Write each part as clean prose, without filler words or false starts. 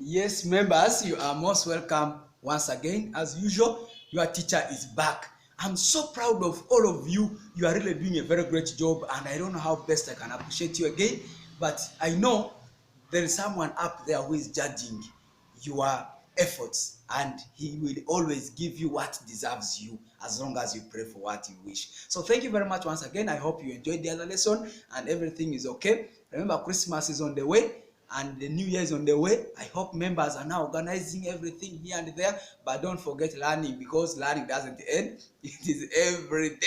Yes, members, you are most welcome once again. As usual, your teacher is back. I'm so proud of all of you. You are really doing a very great job, and I don't know how best I can appreciate you again. But I know there is someone up there who is judging your efforts, and he will always give you what deserves you as long as you pray for what you wish. So thank you very much once again. I hope you enjoyed the other lesson and everything is okay. Remember, Christmas is on the way and the new year is on the way. I hope members are now organizing everything here and there, but don't forget learning, because learning doesn't end. It is every day.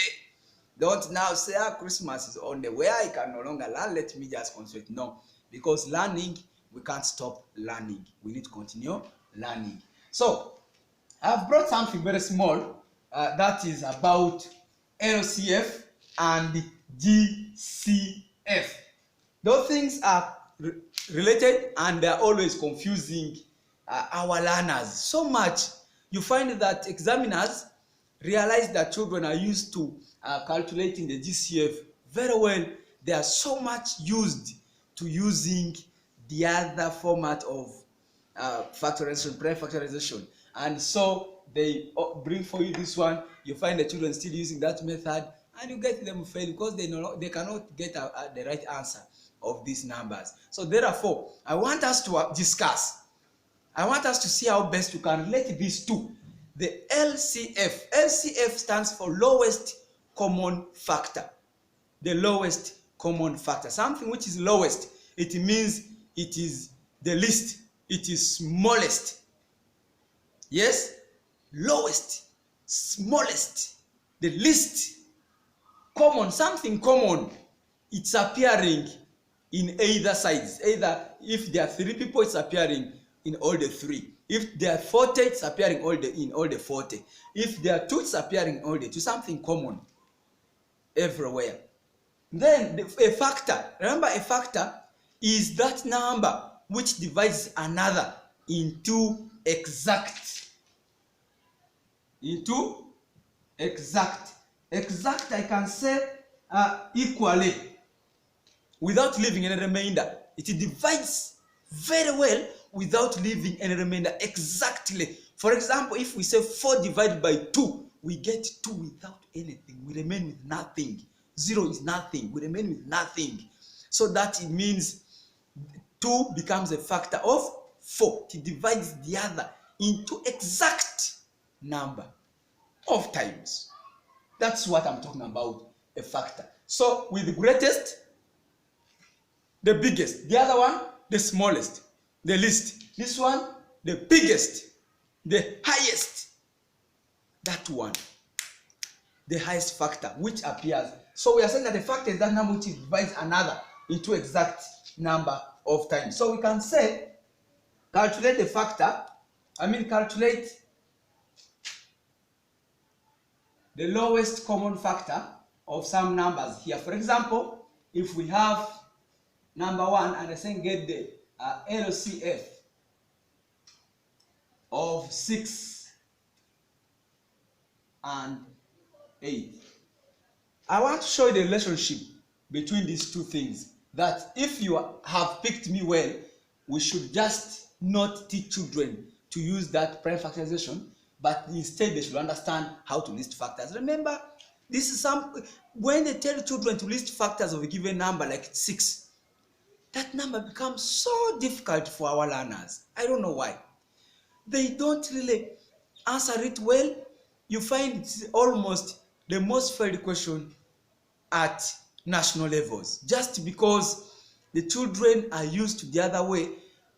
Don't now say, Christmas is on the way, I can no longer learn, let me just concentrate. No, because learning, we can't stop learning. We need to continue learning. So I've brought something very small that is about Lcf and Gcf. Those things are related, and they are always confusing our learners so much. You find that examiners realize that children are used to calculating the GCF very well. They are so much used to using the other format of factorization, prime factorization, and so they bring for you this one. You find the children still using that method, and you get them fail because they cannot get the right answer of these numbers. So therefore, I want us to discuss. I want us to see how best you can relate these two. The LCF. LCF stands for lowest common factor. The lowest common factor. Something which is lowest, it means it is the least. It is smallest. Yes? Lowest, smallest, the least. Common, something common. It's appearing in either sides. Either if there are 3 people, it's appearing in all the 3. If there are 40, it's appearing in all the 40. If there are 2, it's appearing in all the 2. Something common everywhere. Then a factor. Remember, a factor is that number which divides another into exact. Exact, I can say equally, without leaving any remainder. It divides very well without leaving any remainder exactly. For example, if we say 4 divided by 2, we get 2 without anything. We remain with nothing. 0 is nothing. We remain with nothing. So that it means 2 becomes a factor of 4. It divides the other into exact number of times. That's what I'm talking about, a factor. So with the greatest, the biggest. The other one, the smallest, the least. This one, the biggest, the highest. That one, the highest factor which appears. So we are saying that the factor is that number which divides another into exact number of times. So we can say, calculate the factor, calculate the lowest common factor of some numbers here. For example, if we have number 1 and I say get the LCF of 6 and 8. I want to show you the relationship between these two things, that if you have picked me well, we should just not teach children to use that prime factorization, but instead they should understand how to list factors. Remember, this is when they tell children to list factors of a given number like 6, that number becomes so difficult for our learners. I don't know why. They don't really answer it well. You find it's almost the most failed question at national levels, just because the children are used to the other way.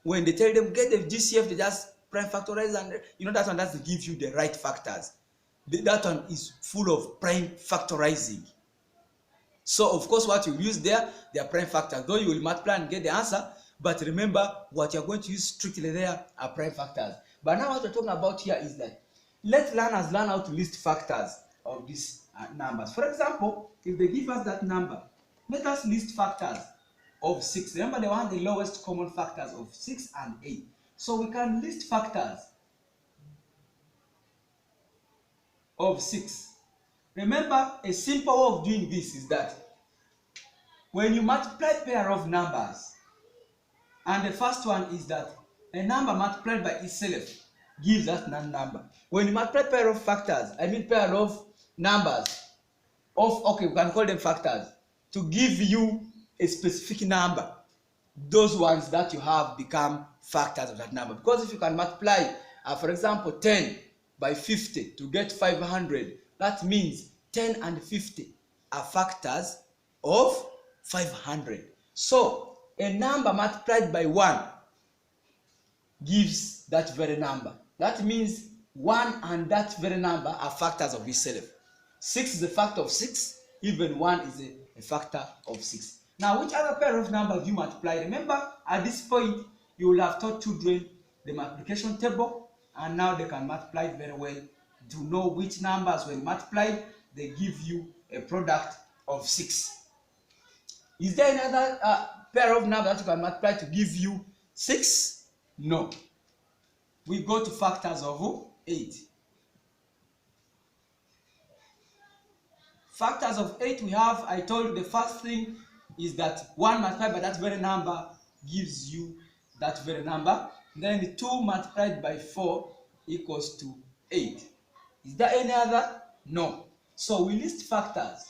When they tell them get the GCF, they just prime factorize, and that one doesn't give you the right factors. That one is full of prime factorizing. So of course what you use there, they are prime factors. Though you will multiply and get the answer, but remember what you're going to use strictly there are prime factors. But now what we're talking about here is that let learners learn how to list factors of these numbers. For example, if they give us that number, let us list factors of 6. Remember, they want the lowest common factors of 6 and 8. So we can list factors of 6. Remember, a simple way of doing this is that when you multiply a pair of numbers, and the first one is that a number multiplied by itself gives that number. When you multiply pair of factors, I mean pair of numbers, okay, we can call them factors, to give you a specific number, those ones that you have become factors of that number. Because if you can multiply, for example, 10 by 50 to get 500, that means 10 and 50 are factors of 500. So a number multiplied by 1 gives that very number. That means 1 and that very number are factors of itself. 6 is a factor of 6, even 1 is a factor of 6. Now, which other pair of numbers you multiply? Remember, at this point, you will have taught children the multiplication table, and now they can multiply very well to know which numbers, when multiplied, they give you a product of 6. Is there another pair of numbers that you can multiply to give you 6? No. We go to factors of 8. Factors of 8 we have, I told you the first thing is that 1 multiplied by that very number gives you that very number. Then 2 multiplied by 4 equals to 8. Is there any other? No. So we list factors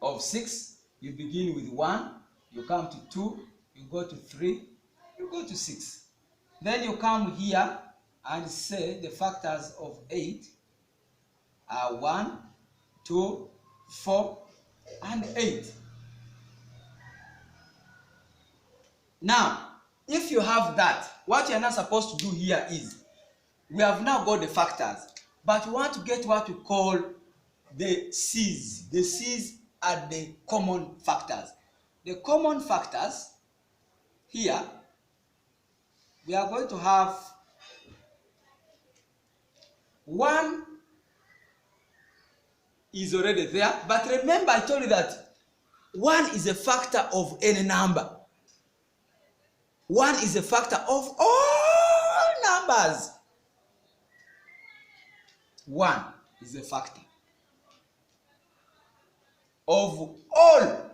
of 6. You begin with 1, you come to 2, you go to 3, you go to 6. Then you come here and say the factors of 8 are 1, 2, 4, and 8. Now, if you have that, what you are not supposed to do here is, we have now got the factors, but we want to get what we call the C's. The C's are the common factors. The common factors here, we are going to have 1 is already there, but remember I told you that 1 is a factor of any number. 1 is a factor of all numbers. 1 is a factor of all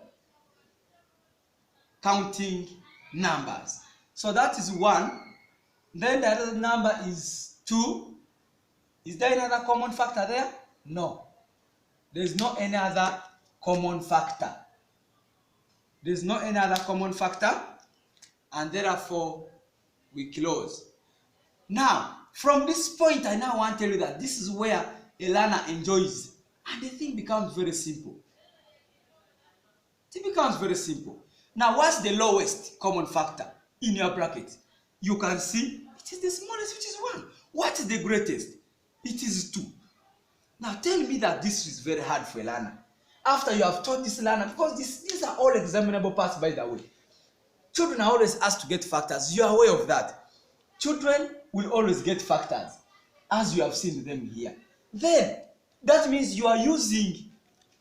counting numbers. So that is 1. Then the other number is 2. Is there another common factor there? No. There is no any other common factor. There is no any other common factor, and therefore we close. Now, from this point, I now want to tell you that this is where a learner enjoys, and the thing becomes very simple. It becomes very simple. Now, what's the lowest common factor in your bracket? You can see it is the smallest, which is 1. What is the greatest? It is 2. Now tell me that this is very hard for a learner. After you have taught this learner, because these are all examinable parts, by the way. Children are always asked to get factors. You are aware of that. Children will always get factors, as you have seen them here. Then, that means you are using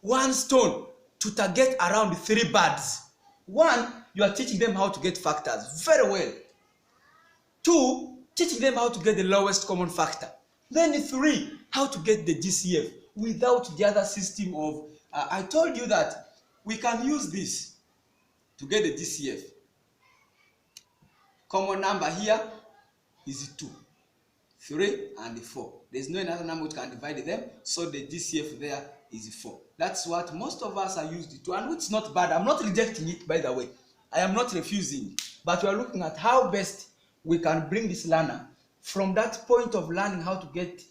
1 stone to target around 3 birds. 1, you are teaching them how to get factors very well. 2, teaching them how to get the lowest common factor. Then 3, how to get the GCF without the other system of, I told you that we can use this to get the GCF. Common number here is 2, 3, and 4. There's no another number which can divide them, so the GCF there is 4. That's what most of us are used to, and it's not bad. I'm not rejecting it, by the way. I am not refusing, but we are looking at how best we can bring this learner from that point of learning how to get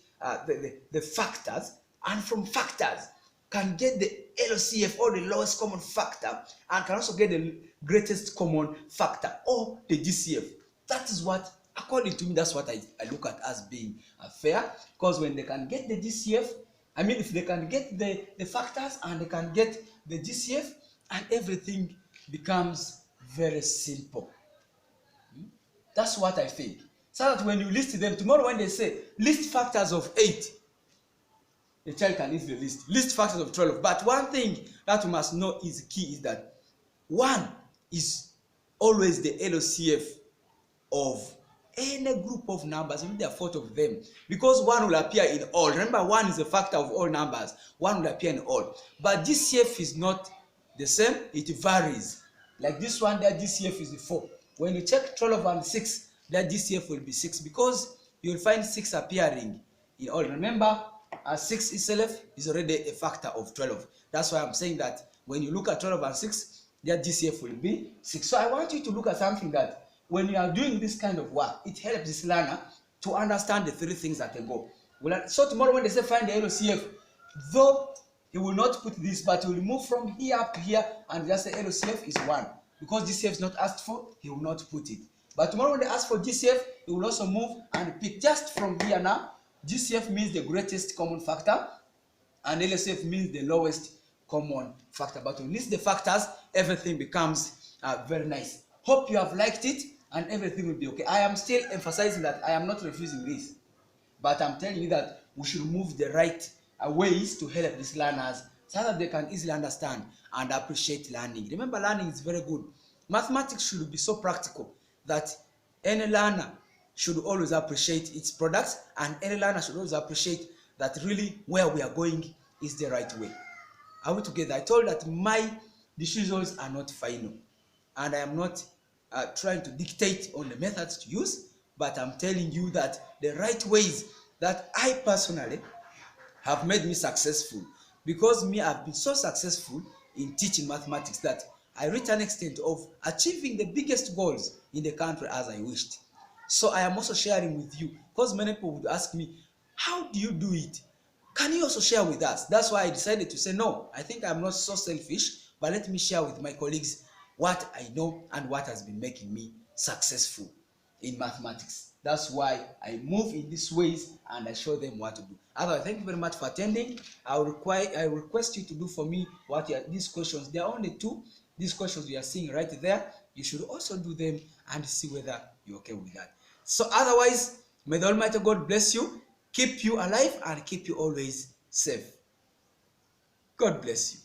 the factors, and from factors can get the LCF, or the lowest common factor, and can also get the greatest common factor, or the GCF. That is what, according to me, that's what I look at as being fair, because when they can get the GCF, I mean, if they can get the factors and they can get the GCF, and everything becomes very simple. That's what I think. So that when you list them, tomorrow when they say, list factors of 8, the child can easily list factors of 12. But one thing that you must know is key is that 1 is always the LCF of any group of numbers, even there are 4 of them. Because 1 will appear in all. Remember, 1 is a factor of all numbers. 1 will appear in all. But GCF is not the same. It varies. Like this one there, GCF is 4. when you check 12 and 6, that GCF will be 6 because you will find 6 appearing in all. Remember, 6 itself is already a factor of 12. That's why I'm saying that when you look at 12 and 6, their GCF will be 6. So I want you to look at something that when you are doing this kind of work, it helps this learner to understand the 3 things that they go. So tomorrow when they say find the LCF, though he will not put this, but he will move from here up to here and just say LCF is 1. Because GCF is not asked for, he will not put it. But tomorrow when they ask for GCF, he will also move and pick just from here now. GCF means the greatest common factor, and LCF means the lowest common factor. But when you list the factors, everything becomes very nice. Hope you have liked it and everything will be okay. I am still emphasizing that I am not refusing this, but I'm telling you that we should move the right ways to help these learners so that they can easily understand and appreciate learning. Remember, learning is very good. Mathematics should be so practical that any learner should always appreciate its products, and any learner should always appreciate that really where we are going is the right way. Are we together? I told that my decisions are not final, and I am not trying to dictate on the methods to use, but I'm telling you that the right ways that I personally have made me successful, because me I've been so successful in teaching mathematics that I reached an extent of achieving the biggest goals in the country as I wished. So I am also sharing with you, because many people would ask me, how do you do it? Can you also share with us? That's why I decided to say, no, I think I'm not so selfish, but let me share with my colleagues what I know and what has been making me successful in mathematics. That's why I move in these ways and I show them what to do. Otherwise, thank you very much for attending. I request you to do for me what these questions. There are only 2. These questions you are seeing right there. You should also do them and see whether you're okay with that. So otherwise, may the Almighty God bless you, keep you alive, and keep you always safe. God bless you.